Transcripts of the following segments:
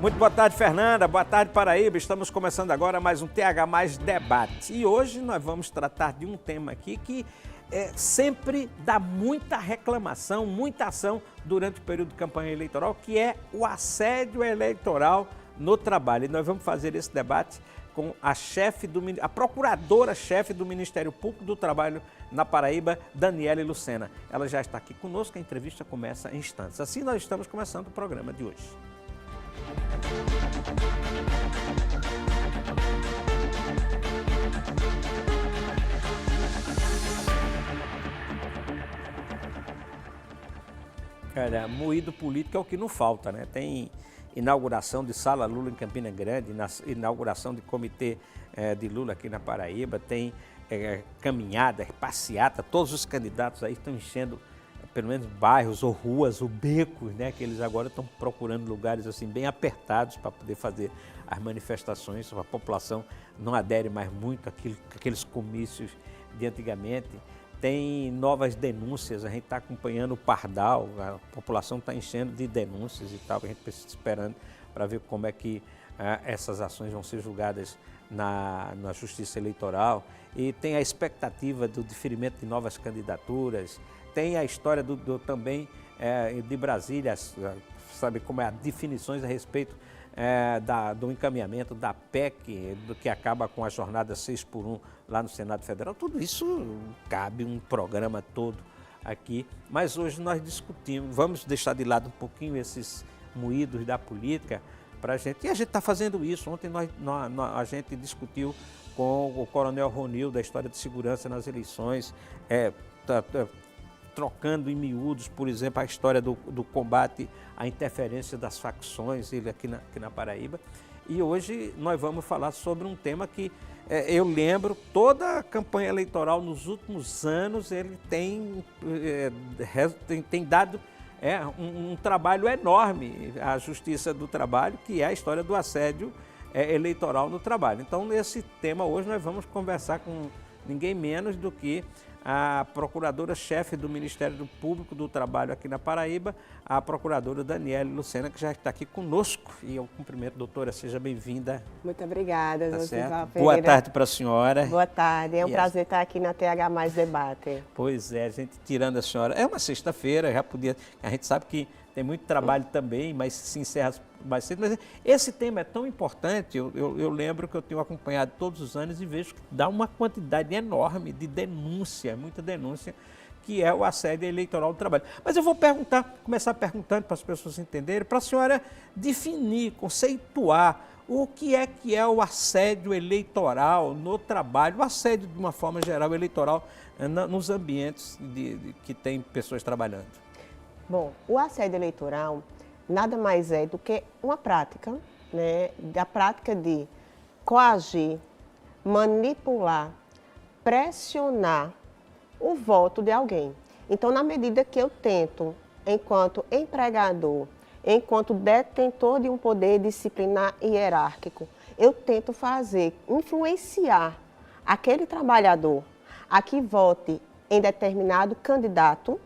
Muito boa tarde, Fernanda. Boa tarde, Paraíba. Estamos começando agora mais um TH Mais Debate. E hoje nós vamos tratar de um tema aqui que sempre dá muita reclamação, muita ação durante o período de campanha eleitoral, que é o assédio eleitoral no trabalho. E nós vamos fazer esse debate com a procuradora-chefe do Ministério Público do Trabalho na Paraíba, Daniele Lucena. Ela já está aqui conosco, a entrevista começa em instantes. Assim nós estamos começando o programa de hoje. Olha, moído político é o que não falta, né? Tem inauguração de Sala Lula em Campina Grande, inauguração de comitê de Lula aqui na Paraíba, tem caminhada, passeata, todos os candidatos aí estão enchendo pelo menos bairros ou ruas ou becos, né? Que eles agora estão procurando lugares assim bem apertados para poder fazer as manifestações. A população não adere mais muito àqueles comícios de antigamente. Tem novas denúncias, a gente está acompanhando o Pardal, a população está enchendo de denúncias e tal, a gente precisa esperando para ver como é que essas ações vão ser julgadas na Justiça Eleitoral. E tem a expectativa do diferimento de novas candidaturas, tem a história também de Brasília, sabe como é, as definições a respeito do encaminhamento da PEC, do que acaba com a jornada 6x1 lá no Senado Federal. Tudo isso cabe um programa todo aqui, mas hoje nós discutimos, vamos deixar de lado um pouquinho esses moídos da política para a gente, e a gente está fazendo isso. Ontem a gente discutiu com o Coronel Ronil da história de segurança nas eleições, trocando em miúdos, por exemplo, a história do combate à interferência das facções, ele aqui na Paraíba. E hoje nós vamos falar sobre um tema que eu lembro, toda a campanha eleitoral nos últimos anos, ele tem dado um trabalho enorme à Justiça do Trabalho, que é a história do assédio eleitoral no trabalho. Então, nesse tema hoje nós vamos conversar com ninguém menos do que a procuradora-chefe do Ministério Público do Trabalho aqui na Paraíba, a procuradora Daniele Lucena, que já está aqui conosco. E eu cumprimento, doutora, seja bem-vinda. Muito obrigada, tá certo? Boa tarde para a senhora. Boa tarde, é um prazer estar aqui na TH Mais Debate. Pois é, a gente tirando a senhora, é uma sexta-feira, a gente sabe que tem muito trabalho também, mas se encerra mais cedo. Mas esse tema é tão importante, eu lembro que eu tenho acompanhado todos os anos e vejo que dá uma quantidade enorme de denúncia, muita denúncia, que é o assédio eleitoral do trabalho. Mas eu vou começar perguntando para as pessoas entenderem, para a senhora definir, conceituar o que é o assédio eleitoral no trabalho, o assédio de uma forma geral eleitoral nos ambientes que tem pessoas trabalhando. Bom, o assédio eleitoral nada mais é do que uma prática, né, da prática de coagir, manipular, pressionar o voto de alguém. Então, na medida que eu tento, enquanto empregador, enquanto detentor de um poder disciplinar e hierárquico, eu tento influenciar aquele trabalhador a que vote em determinado candidato,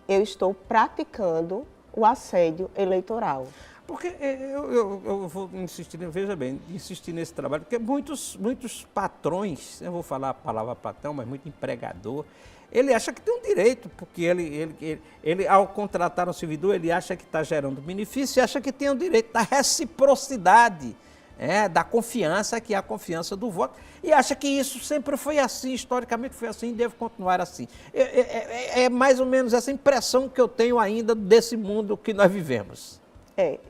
eu estou praticando o assédio eleitoral. Porque eu vou insistir, veja bem, insistir nesse trabalho, porque muitos patrões, eu vou falar a palavra patrão, mas muito empregador, ele acha que tem um direito, porque ele ao contratar um servidor, ele acha que está gerando benefício e acha que tem o direito da reciprocidade, da confiança, que é a confiança do voto, e acha que isso sempre foi assim, historicamente foi assim e deve continuar assim. É mais ou menos essa impressão que eu tenho ainda desse mundo que nós vivemos.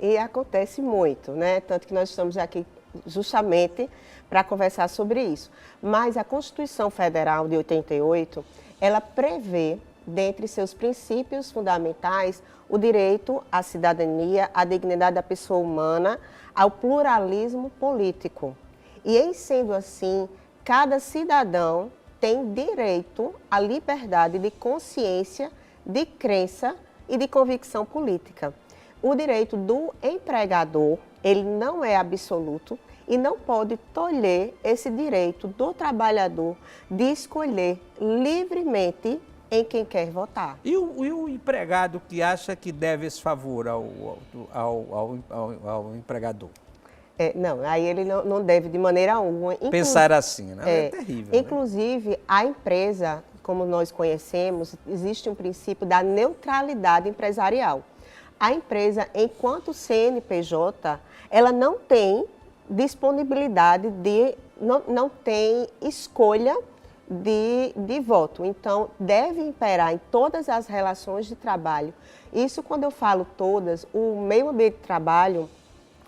E acontece muito, né? Tanto que nós estamos aqui justamente para conversar sobre isso. Mas a Constituição Federal de 88, ela prevê, dentre seus princípios fundamentais, o direito à cidadania, à dignidade da pessoa humana, ao pluralismo político. E em sendo assim, cada cidadão tem direito à liberdade de consciência, de crença e de convicção política. O direito do empregador, ele não é absoluto e não pode tolher esse direito do trabalhador de escolher livremente em quem quer votar. E o empregado que acha que deve esse favor ao empregador? Não, aí ele não deve de maneira alguma. Pensar assim, né? É terrível. Inclusive, né? A empresa, como nós conhecemos, existe um princípio da neutralidade empresarial. A empresa, enquanto CNPJ, ela não tem disponibilidade não tem escolha de voto. Então, deve imperar em todas as relações de trabalho. Isso, quando eu falo todas, o meio ambiente de trabalho,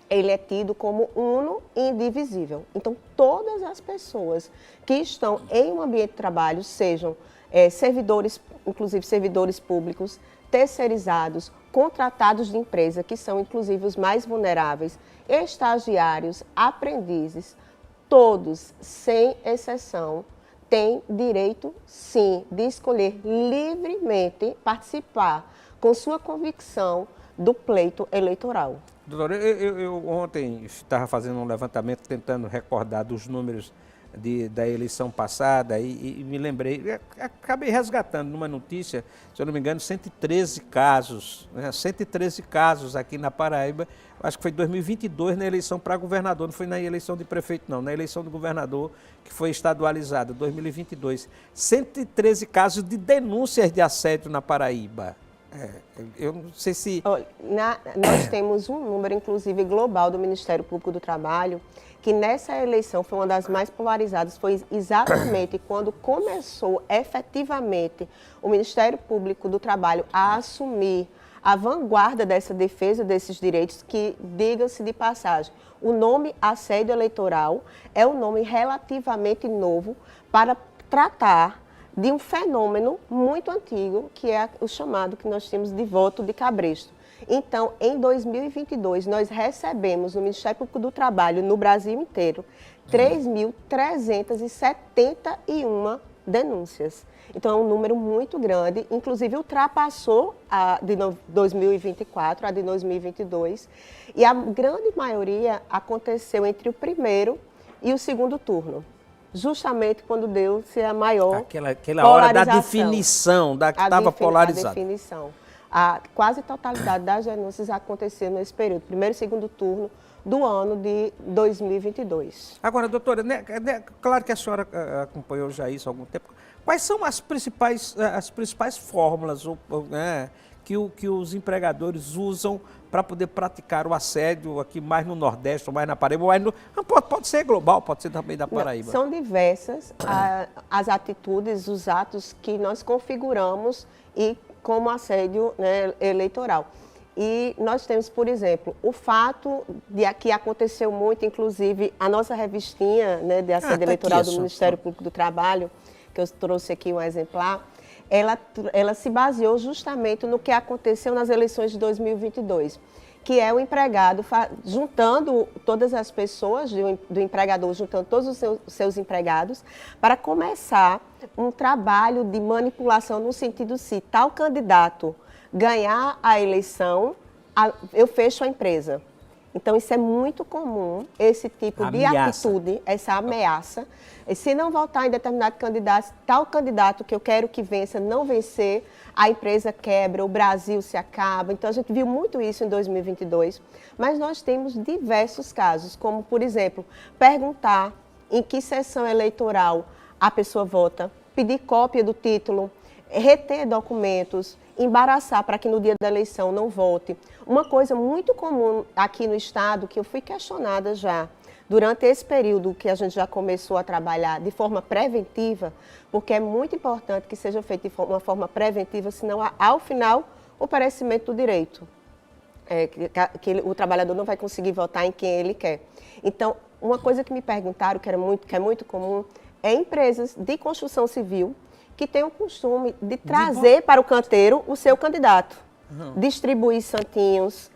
ele é tido como uno e indivisível. Então, todas as pessoas que estão em um ambiente de trabalho, sejam servidores, inclusive servidores públicos, terceirizados, contratados de empresa, que são inclusive os mais vulneráveis, estagiários, aprendizes, todos, sem exceção, têm direito, sim, de escolher livremente participar com sua convicção do pleito eleitoral. Doutora, eu ontem estava fazendo um levantamento tentando recordar dos números da eleição passada e me lembrei, acabei resgatando numa notícia, se eu não me engano, 113 casos, né? 113 casos aqui na Paraíba, acho que foi em 2022 na eleição para governador, não foi na eleição de prefeito não, na eleição do governador que foi estadualizada, 2022. 113 casos de denúncias de assédio na Paraíba. Eu não sei se... Olha, nós temos um número, inclusive, global do Ministério Público do Trabalho, que nessa eleição foi uma das mais polarizadas, foi exatamente quando começou efetivamente o Ministério Público do Trabalho a assumir a vanguarda dessa defesa desses direitos, que, diga-se de passagem, o nome assédio eleitoral é um nome relativamente novo para tratar de um fenômeno muito antigo, que é o chamado que nós temos de voto de cabresto. Então, em 2022, nós recebemos no Ministério Público do Trabalho, no Brasil inteiro, 3.371 denúncias. Então, é um número muito grande, inclusive ultrapassou a de 2024, a de 2022, e a grande maioria aconteceu entre o primeiro e o segundo turno. Justamente quando deu-se a maior aquela hora da definição, que estava polarizada. A definição. A quase totalidade das denúncias aconteceu nesse período, primeiro e segundo turno do ano de 2022. Agora, doutora, claro que a senhora acompanhou já isso há algum tempo. Quais são as principais fórmulas que os empregadores usam para poder praticar o assédio aqui mais no Nordeste, ou mais na Paraíba, pode ser global, pode ser também da Paraíba? Não, são diversas as atitudes, os atos que nós configuramos e como assédio, né, eleitoral. E nós temos, por exemplo, o fato de que aconteceu muito, inclusive a nossa revistinha, né, de assédio eleitoral do Ministério Público do Trabalho, que eu trouxe aqui um exemplar, ela se baseou justamente no que aconteceu nas eleições de 2022, que é o empregado juntando todas as pessoas, do empregador juntando todos os seus empregados, para começar um trabalho de manipulação no sentido se tal candidato ganhar a eleição, eu fecho a empresa. Então, isso é muito comum, esse tipo de atitude, essa ameaça. E se não votar em determinado candidato, tal candidato que eu quero que vença não vencer, a empresa quebra, o Brasil se acaba. Então, a gente viu muito isso em 2022. Mas nós temos diversos casos, como, por exemplo, perguntar em que sessão eleitoral a pessoa vota, pedir cópia do título, reter documentos, embaraçar para que no dia da eleição não vote. Uma coisa muito comum aqui no estado, que eu fui questionada já, durante esse período que a gente já começou a trabalhar de forma preventiva, porque é muito importante que seja feito de uma forma preventiva, senão ao final o perecimento do direito. Que o trabalhador não vai conseguir votar em quem ele quer. Então, uma coisa que me perguntaram, que é muito comum, é empresas de construção civil que têm o costume de trazer para o canteiro o seu candidato, distribuir santinhos,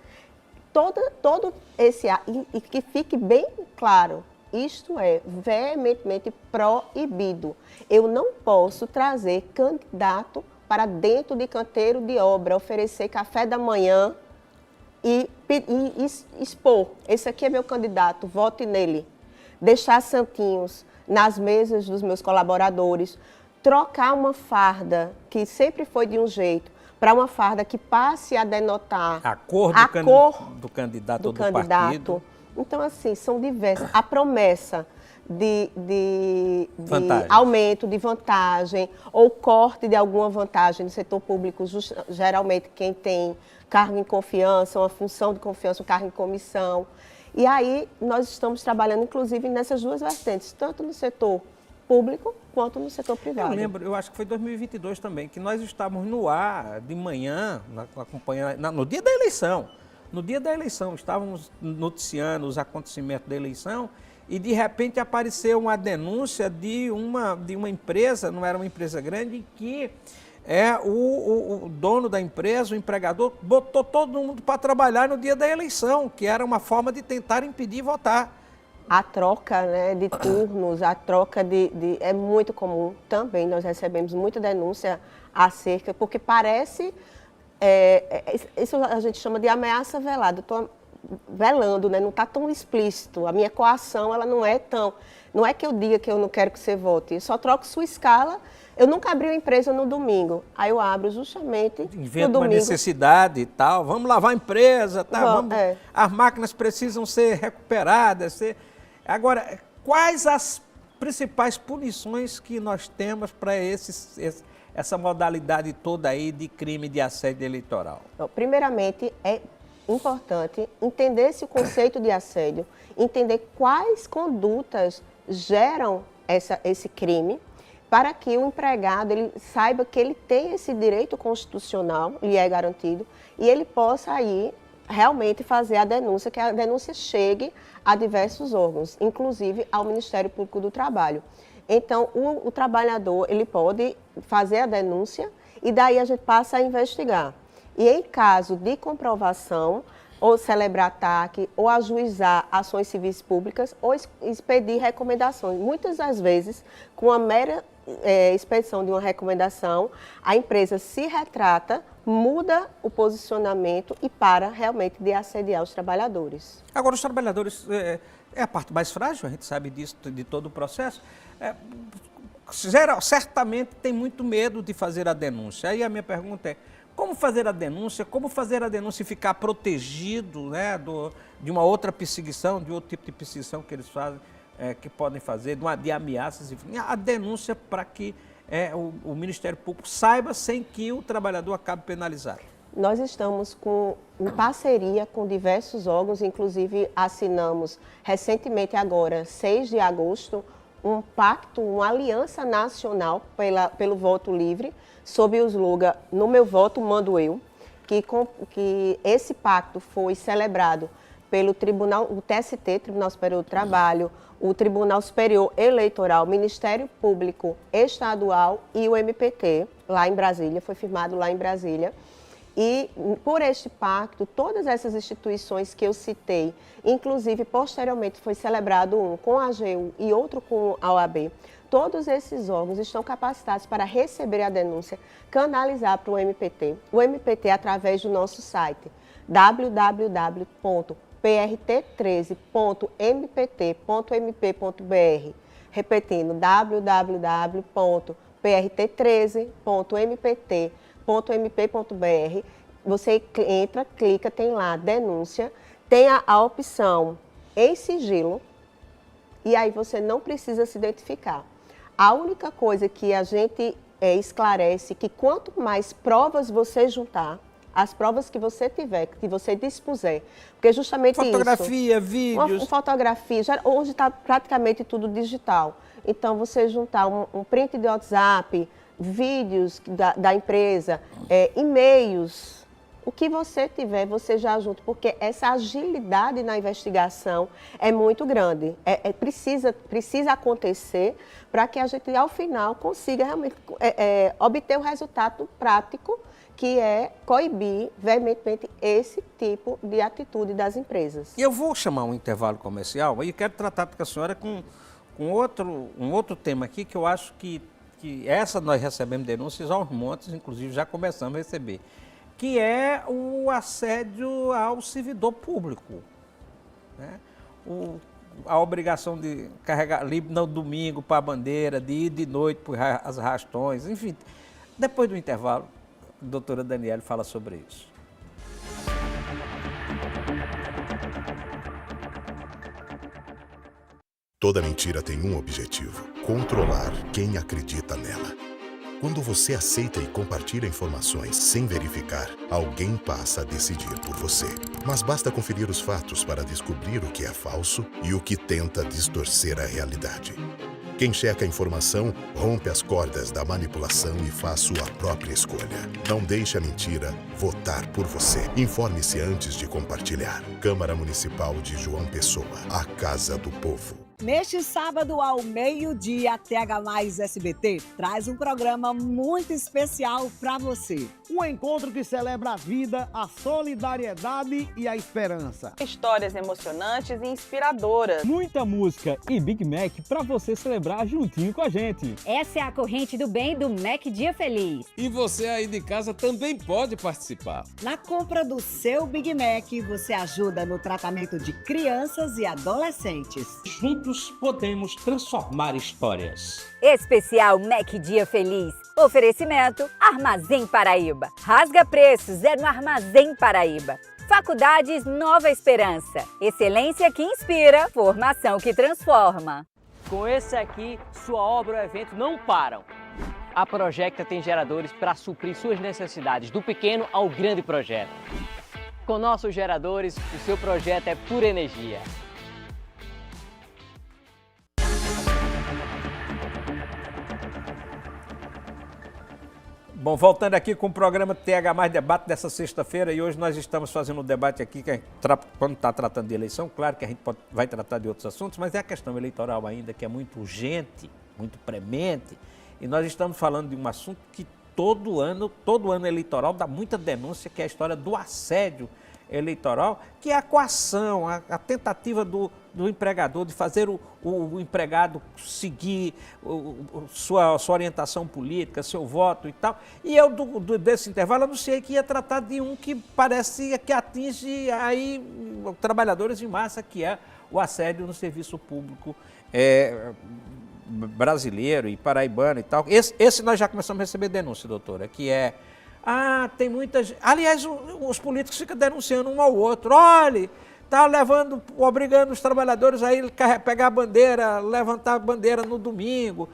todo esse... E que fique bem claro, isto é veementemente proibido. Eu não posso trazer candidato para dentro de canteiro de obra, oferecer café da manhã e expor, esse aqui é meu candidato, vote nele. Deixar santinhos nas mesas dos meus colaboradores. trocar uma farda que sempre foi de um jeito para uma farda que passe a denotar a cor do candidato ou do partido. Então, assim, são diversas. A promessa de Vantagens. aumento de vantagem ou corte de alguma vantagem no setor público, geralmente quem tem cargo em confiança, uma função de confiança, um cargo em comissão. E aí nós estamos trabalhando, inclusive, nessas duas vertentes, tanto no setor público quanto no setor privado. Eu lembro, eu acho que foi 2022 também, que nós estávamos no ar de manhã, no dia da eleição. No dia da eleição, estávamos noticiando os acontecimentos da eleição e, de repente, apareceu uma denúncia de uma empresa, não era uma empresa grande, que o dono da empresa, o empregador, botou todo mundo para trabalhar no dia da eleição, que era uma forma de tentar impedir votar. A troca, né, de turnos, a troca é muito comum também. Nós recebemos muita denúncia acerca, porque parece, isso a gente chama de ameaça velada. Estou velando, né, não está tão explícito. A minha coação, ela não é tão... Não é que eu diga que eu não quero que você vote, eu só troco sua escala. Eu nunca abri uma empresa no domingo, aí eu abro justamente Inventa no domingo. Uma necessidade e tal, vamos lavar a empresa, tá? As máquinas precisam ser recuperadas. Agora, quais as principais punições que nós temos para essa modalidade toda aí de crime de assédio eleitoral? Primeiramente, é importante entender esse conceito de assédio, entender quais condutas geram esse crime, para que o empregado ele saiba que ele tem esse direito constitucional, lhe é garantido, e ele possa aí realmente fazer a denúncia, que a denúncia chegue a diversos órgãos, inclusive ao Ministério Público do Trabalho. Então, o trabalhador ele pode fazer a denúncia e daí a gente passa a investigar. E em caso de comprovação, ou celebrar ataque, ou ajuizar ações civis públicas, ou expedir recomendações. Muitas das vezes, com a mera expedição de uma recomendação, a empresa se retrata, muda o posicionamento e para realmente de assediar os trabalhadores. Agora, os trabalhadores é a parte mais frágil, a gente sabe disso, de todo o processo. Certamente tem muito medo de fazer a denúncia. Aí a minha pergunta é, como fazer a denúncia e ficar protegido, né, de uma outra perseguição, de outro tipo de perseguição que eles fazem, que podem fazer, de ameaças, enfim, a denúncia para que o Ministério Público saiba sem que o trabalhador acabe penalizado. Nós estamos em parceria com diversos órgãos, inclusive assinamos recentemente agora, 6 de agosto, um pacto, uma aliança nacional pelo voto livre, sob o slogan "No meu voto mando eu", que esse pacto foi celebrado pelo Tribunal, o TST, Tribunal Superior do Trabalho, o Tribunal Superior Eleitoral, Ministério Público Estadual e o MPT, lá em Brasília, foi firmado lá em Brasília. E por este pacto, todas essas instituições que eu citei, inclusive posteriormente foi celebrado um com a AGU e outro com a OAB, todos esses órgãos estão capacitados para receber a denúncia, canalizar para o MPT. O MPT, através do nosso site, www.prt13.mpt.mp.br, repetindo, www.prt13.mpt.mp.br, você entra, clica, tem lá denúncia, tem a opção em sigilo, e aí você não precisa se identificar. A única coisa que a gente esclarece que quanto mais provas você juntar, as provas que você tiver, que você dispuser, porque justamente fotografia, vídeos... Uma fotografia, hoje está praticamente tudo digital. Então, você juntar um print de WhatsApp, vídeos da empresa, e-mails, o que você tiver, você já junta, porque essa agilidade na investigação é muito grande. Precisa acontecer para que a gente, ao final, consiga realmente obter o resultado prático, que é coibir veementemente esse tipo de atitude das empresas. E eu vou chamar um intervalo comercial e quero tratar com a senhora com um outro tema aqui, que eu acho que essa nós recebemos denúncias aos montes, inclusive já começamos a receber, que é o assédio ao servidor público, né? a obrigação de carregar livre no domingo para a bandeira, de ir de noite para as rastões, enfim. Depois do intervalo, a doutora Daniele fala sobre isso. Toda mentira tem um objetivo: controlar quem acredita nela. Quando você aceita e compartilha informações sem verificar, alguém passa a decidir por você. Mas basta conferir os fatos para descobrir o que é falso e o que tenta distorcer a realidade. Quem checa a informação, rompe as cordas da manipulação e faz sua própria escolha. Não deixe a mentira votar por você. Informe-se antes de compartilhar. Câmara Municipal de João Pessoa, a Casa do Povo. Neste sábado, ao meio-dia, TH+ SBT traz um programa muito especial para você. Um encontro que celebra a vida, a solidariedade e a esperança. Histórias emocionantes e inspiradoras. Muita música e Big Mac para você celebrar juntinho com a gente. Essa é a corrente do bem do Mac Dia Feliz. E você aí de casa também pode participar. Na compra do seu Big Mac, você ajuda no tratamento de crianças e adolescentes. Juntos podemos transformar histórias. Especial Mac Dia Feliz. Oferecimento Armazém Paraíba. Rasga preços é no Armazém Paraíba. Faculdades Nova Esperança. Excelência que inspira, formação que transforma. Com esse aqui, sua obra ou evento não param. A Projecta tem geradores para suprir suas necessidades, do pequeno ao grande projeto. Com nossos geradores, o seu projeto é pura energia. Bom, voltando aqui com o programa TH+ Debate dessa sexta-feira, e hoje nós estamos fazendo um debate aqui, quando está tratando de eleição, claro que a gente vai tratar de outros assuntos, mas é a questão eleitoral ainda, que é muito urgente, muito premente, e nós estamos falando de um assunto que todo ano eleitoral dá muita denúncia, que é a história do assédio eleitoral, que é a coação, a tentativa do empregador de fazer o empregado seguir sua orientação política, seu voto e tal. E eu, desse intervalo, anunciei que ia tratar de um que parecia que atinge aí trabalhadores em massa, que é o assédio no serviço público brasileiro e paraibano e tal. Esse nós já começamos a receber denúncia, doutora, que é... tem muitas... Aliás, os políticos ficam denunciando um ao outro. Olha, está obrigando os trabalhadores a ir pegar a bandeira, levantar a bandeira no domingo.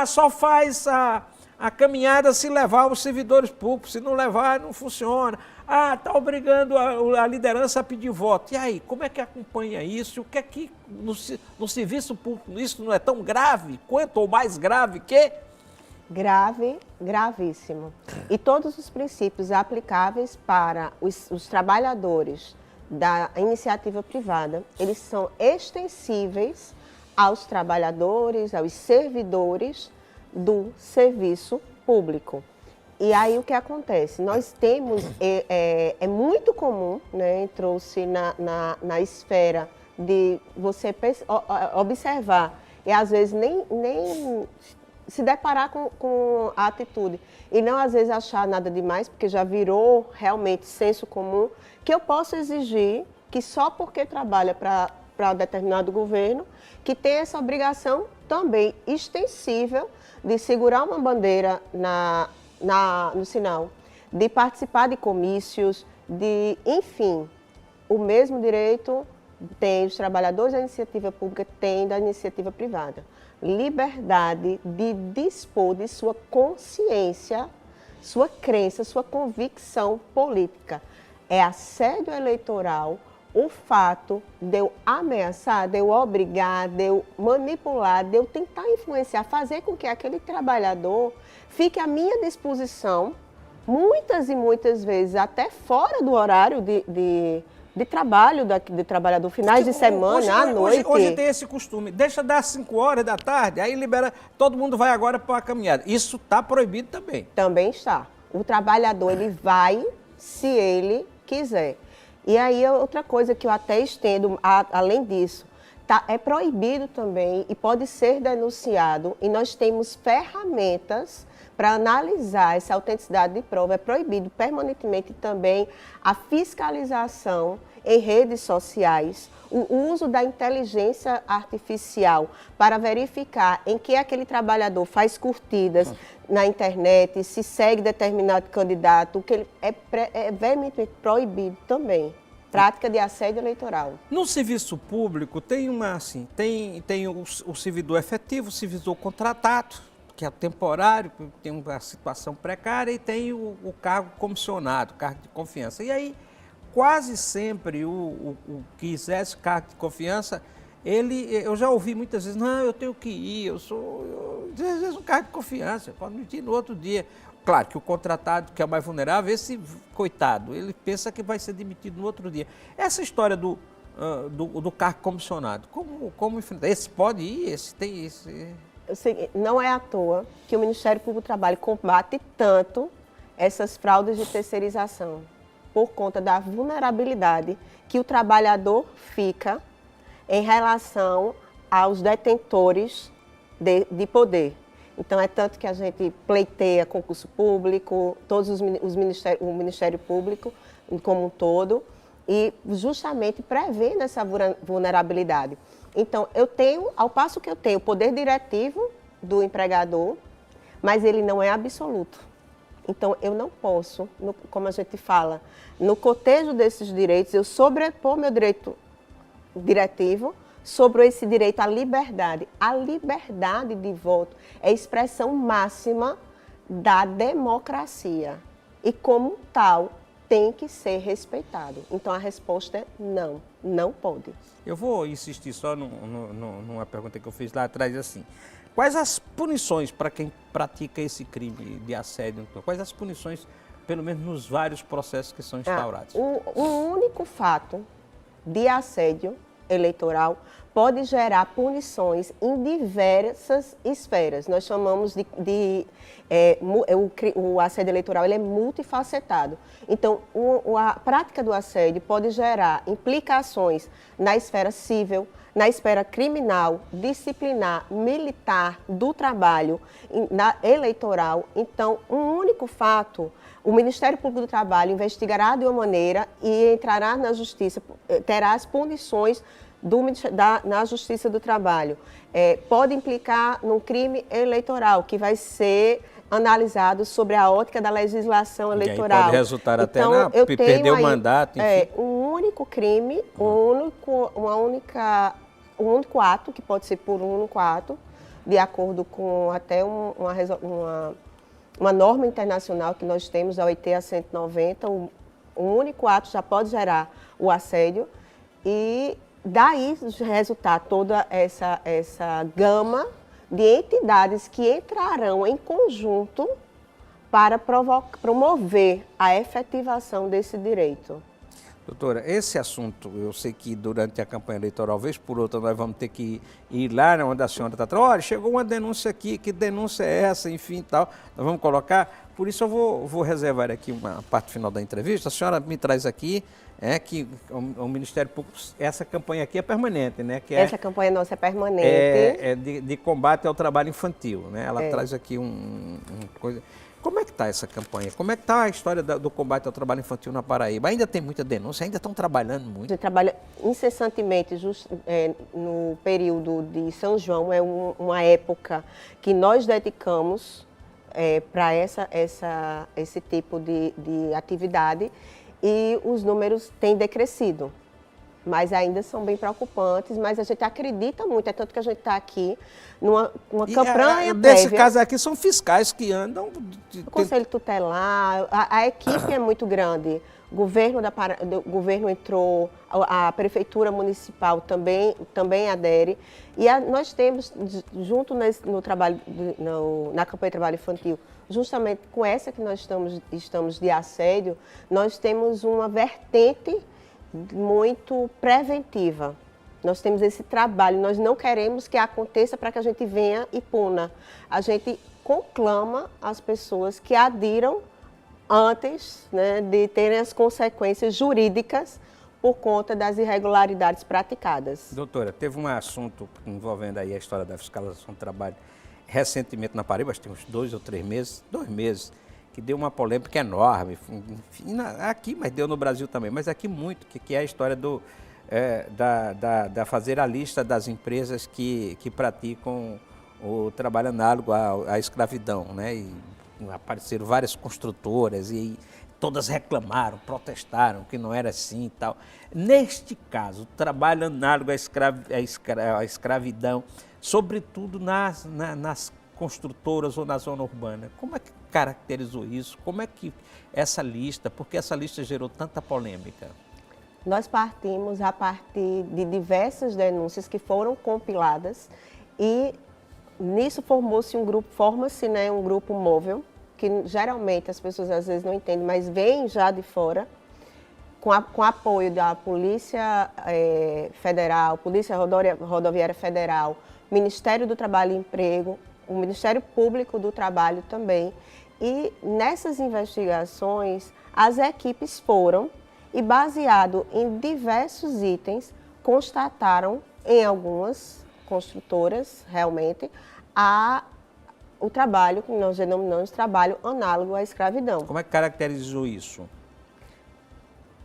Só faz a caminhada se levar os servidores públicos, se não levar, não funciona. Está obrigando a liderança a pedir voto. E aí, como é que acompanha isso? O que é que no serviço público isso não é tão grave? Quanto ou mais grave que... Grave, gravíssimo. E todos os princípios aplicáveis para os trabalhadores da iniciativa privada, eles são extensíveis aos trabalhadores, aos servidores do serviço público. E aí o que acontece? Nós temos, é muito comum, né, entrou-se na esfera de você observar e às vezes nem se deparar com a atitude e não às vezes achar nada demais, porque já virou realmente senso comum, que eu posso exigir que só porque trabalha para determinado governo, que tem essa obrigação também extensível de segurar uma bandeira no sinal, de participar de comícios, enfim, o mesmo direito tem os trabalhadores da iniciativa pública, tem da iniciativa privada. Liberdade de dispor de sua consciência, sua crença, sua convicção política. É assédio eleitoral o fato de eu ameaçar, de eu obrigar, de eu manipular, de eu tentar influenciar, fazer com que aquele trabalhador fique à minha disposição, muitas e muitas vezes até fora do horário de trabalho de trabalhador, finais de semana, à noite. Hoje tem esse costume, deixa dar 5 horas da tarde, aí libera, todo mundo vai agora para a caminhada. Isso está proibido também. Também está. O trabalhador, ele vai se ele quiser. E aí, outra coisa que eu até estendo, além disso, é proibido também e pode ser denunciado, e nós temos ferramentas para analisar essa autenticidade de prova. É proibido permanentemente também a fiscalização em redes sociais, o uso da inteligência artificial para verificar em que aquele trabalhador faz curtidas na internet, se segue determinado candidato, o que ele é veementemente proibido também. Prática de assédio eleitoral. No serviço público tem tem o servidor efetivo, o servidor contratado, que é o temporário, que tem uma situação precária, e tem o cargo comissionado, cargo de confiança. E aí, quase sempre o que exerce cargo de confiança, eu já ouvi muitas vezes, não, eu tenho que ir, às vezes um cargo de confiança, pode me ir no outro dia. Claro que o contratado, que é o mais vulnerável, esse coitado, ele pensa que vai ser demitido no outro dia. Essa história do cargo comissionado, como enfrentar? Esse pode ir, esse tem esse... Não é à toa que o Ministério Público do Trabalho combate tanto essas fraudes de terceirização, por conta da vulnerabilidade que o trabalhador fica em relação aos detentores de poder. Então, é tanto que a gente pleiteia concurso público, o Ministério Público como um todo, e justamente prevendo essa vulnerabilidade. Então, ao passo que eu tenho o poder diretivo do empregador, mas ele não é absoluto. Então, eu não posso, como a gente fala, no cotejo desses direitos, eu sobrepor meu direito diretivo sobre esse direito à liberdade. A liberdade de voto é a expressão máxima da democracia e, como tal, tem que ser respeitado. Então, a resposta é não, não pode. Eu vou insistir só numa pergunta que eu fiz lá atrás, assim. Quais as punições para quem pratica esse crime de assédio? Quais as punições, pelo menos nos vários processos que são instaurados? O único fato de assédio eleitoral pode gerar punições em diversas esferas. Nós chamamos o assédio eleitoral, ele é multifacetado. Então, a prática do assédio pode gerar implicações na esfera civil, na esfera criminal, disciplinar, militar, do trabalho, eleitoral. Então, um único fato, o Ministério Público do Trabalho investigará de uma maneira e entrará na Justiça, terá as punições na Justiça do Trabalho. Pode implicar num crime eleitoral, que vai ser analisado sobre a ótica da legislação eleitoral. E aí pode resultar até perder o mandato, enfim. Um único crime, um único ato, que pode ser por um único ato, de acordo com até uma norma internacional que nós temos, a OIT a 190, um único ato já pode gerar o assédio e daí resultar toda essa gama de entidades que entrarão em conjunto para promover a efetivação desse direito. Doutora, esse assunto, eu sei que durante a campanha eleitoral, vez por outra, nós vamos ter que ir lá onde a senhora está. Olha, chegou uma denúncia aqui, que denúncia é essa, enfim, tal. Nós vamos colocar, por isso eu vou reservar aqui uma parte final da entrevista. A senhora me traz aqui, que o Ministério Público, essa campanha aqui é permanente, né? Essa campanha nossa é permanente. De combate ao trabalho infantil, né? Ela traz aqui uma coisa... Como é que está essa campanha? Como é que está a história do combate ao trabalho infantil na Paraíba? Ainda tem muita denúncia? Ainda estão trabalhando muito? A gente trabalha incessantemente, no período de São João, é uma época que nós dedicamos para esse tipo de atividade e os números têm decrescido. Mas ainda são bem preocupantes, mas a gente acredita muito, é tanto que a gente está aqui numa campanha prévia. Nesse caso aqui são fiscais que andam... O Conselho Tutelar, a equipe é muito grande, o governo entrou, a Prefeitura Municipal também adere, e nós temos, junto no trabalho, na campanha de trabalho infantil, justamente com essa que nós estamos de assédio, nós temos uma vertente muito preventiva. Nós temos esse trabalho, nós não queremos que aconteça para que a gente venha e puna. A gente conclama as pessoas que adiram antes, né, de terem as consequências jurídicas por conta das irregularidades praticadas. Doutora, teve um assunto envolvendo aí a história da fiscalização do trabalho recentemente na Paraíba, acho que tem uns 2 ou 3 meses, 2 meses, que deu uma polêmica enorme, enfim, aqui, mas deu no Brasil também, mas aqui muito, que é a história da fazer a lista das empresas que praticam o trabalho análogo à escravidão, né? E apareceram várias construtoras e todas reclamaram, protestaram que não era assim e tal. Neste caso, o trabalho análogo à escravidão, sobretudo nas construtoras ou na zona urbana, como é que caracterizou isso? Como é que essa lista, porque essa lista gerou tanta polêmica? Nós partimos a partir de diversas denúncias que foram compiladas e nisso formou-se um grupo, forma-se, né, um grupo móvel, que geralmente as pessoas às vezes não entendem, mas vem já de fora, com apoio da Polícia Federal, Polícia Rodoviária Federal, Ministério do Trabalho e Emprego, o Ministério Público do Trabalho também. E nessas investigações, as equipes foram e, baseado em diversos itens, constataram em algumas construtoras, realmente, o trabalho que nós denominamos trabalho análogo à escravidão. Como é que caracterizou isso?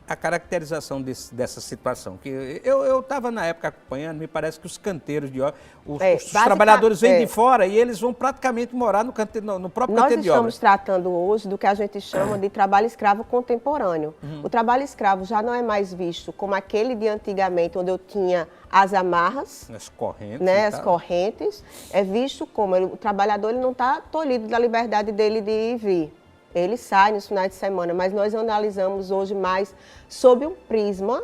A caracterização dessa situação, que eu estava na época acompanhando, me parece que os canteiros de obra, os trabalhadores vêm de fora e eles vão praticamente morar no próprio canteiro de obra. Nós estamos tratando hoje do que a gente chama de trabalho escravo contemporâneo. O trabalho escravo já não é mais visto como aquele de antigamente, onde eu tinha as amarras, as correntes, né, as correntes, é visto como o trabalhador ele não está tolhido da liberdade dele de ir e vir. Ele sai nos finais de semana, mas nós analisamos hoje mais sob um prisma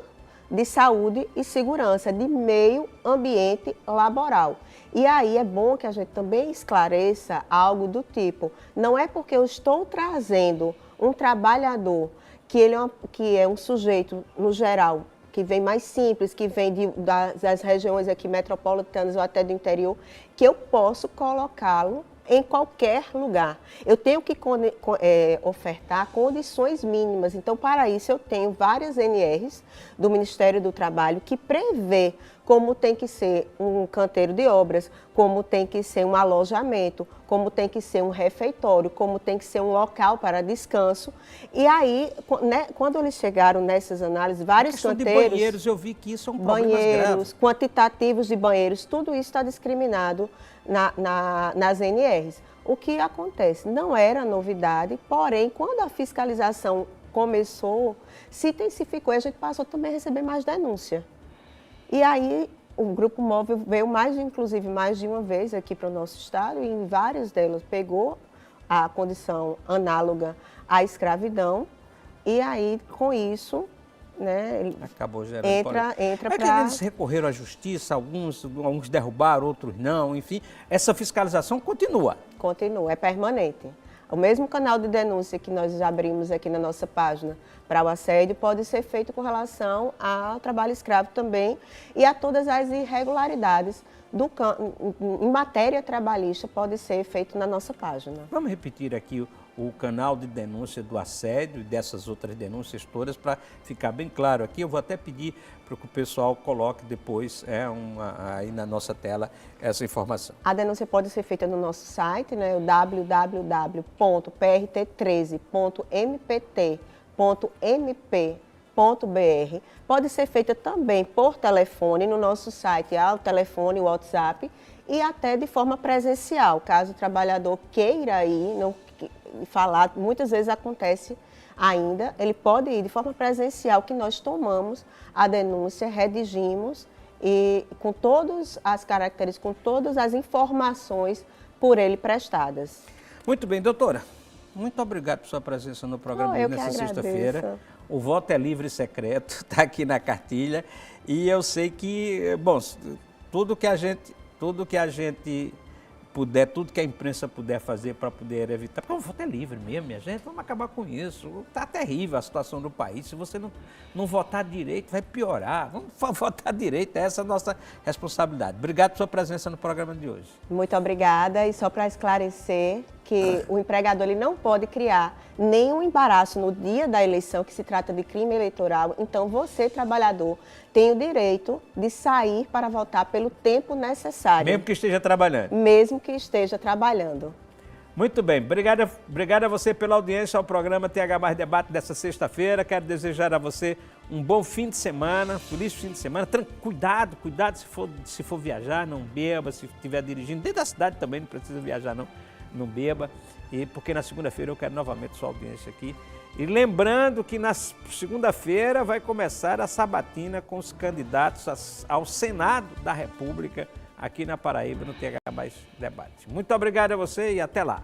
de saúde e segurança, de meio ambiente laboral. E aí é bom que a gente também esclareça algo do tipo, não é porque eu estou trazendo um trabalhador que é um sujeito, no geral, que vem mais simples, que vem das regiões aqui metropolitanas ou até do interior, que eu posso colocá-lo em qualquer lugar. Eu tenho que ofertar condições mínimas. Então, para isso, eu tenho várias NRs do Ministério do Trabalho que prevê como tem que ser um canteiro de obras, como tem que ser um alojamento, como tem que ser um refeitório, como tem que ser um local para descanso. E aí, né, quando eles chegaram nessas análises, vários canteiros... de banheiros, eu vi que isso é um problema grave. Banheiros, quantitativos de banheiros, tudo isso está discriminado nas NRs. O que acontece? Não era novidade, porém, quando a fiscalização começou, se intensificou e a gente passou também a receber mais denúncia. E aí o Grupo Móvel veio inclusive mais de uma vez aqui para o nosso estado e em várias delas pegou a condição análoga à escravidão e aí com isso, né, acabou gerando entra para... que eles recorreram à justiça, alguns derrubaram, outros não, enfim, essa fiscalização continua. Continua, é permanente. O mesmo canal de denúncia que nós abrimos aqui na nossa página para o assédio pode ser feito com relação ao trabalho escravo também e a todas as irregularidades em matéria trabalhista pode ser feito na nossa página. Vamos repetir aqui o canal de denúncia do assédio e dessas outras denúncias todas para ficar bem claro aqui. Eu vou até pedir para que o pessoal coloque depois aí na nossa tela essa informação. A denúncia pode ser feita no nosso site, né, o www.prt13.mpt.mp.br. Pode ser feita também por telefone no nosso site, o telefone, o WhatsApp, e até de forma presencial, caso o trabalhador queira ir, não falar, muitas vezes acontece ainda, ele pode ir de forma presencial, que nós tomamos a denúncia, redigimos e com todas as características, com todas as informações por ele prestadas. Muito bem, doutora. Muito obrigado por sua presença no programa nessa sexta-feira. O voto é livre e secreto, está aqui na cartilha. E eu sei que, bom, tudo que a gente puder, tudo que a imprensa puder fazer para poder evitar, porque o voto é livre mesmo, minha gente, vamos acabar com isso. Está terrível a situação do país, se você não votar direito, vai piorar. Vamos votar direito, essa é a nossa responsabilidade. Obrigado por sua presença no programa de hoje. Muito obrigada, e só para esclarecer que o empregador ele não pode criar nenhum embaraço no dia da eleição, que se trata de crime eleitoral. Então, você, trabalhador, tem o direito de sair para votar pelo tempo necessário. Mesmo que esteja trabalhando. Mesmo que esteja trabalhando. Muito bem, obrigado a você pela audiência ao programa TH Mais Debate dessa sexta-feira. Quero desejar a você um bom fim de semana, feliz fim de semana. Cuidado se for viajar, não beba, se estiver dirigindo, dentro da cidade também, não precisa viajar não beba. E porque na segunda-feira eu quero novamente sua audiência aqui. E lembrando que na segunda-feira vai começar a sabatina com os candidatos ao Senado da República aqui na Paraíba, no TH Mais Debate. Muito obrigado a você e até lá.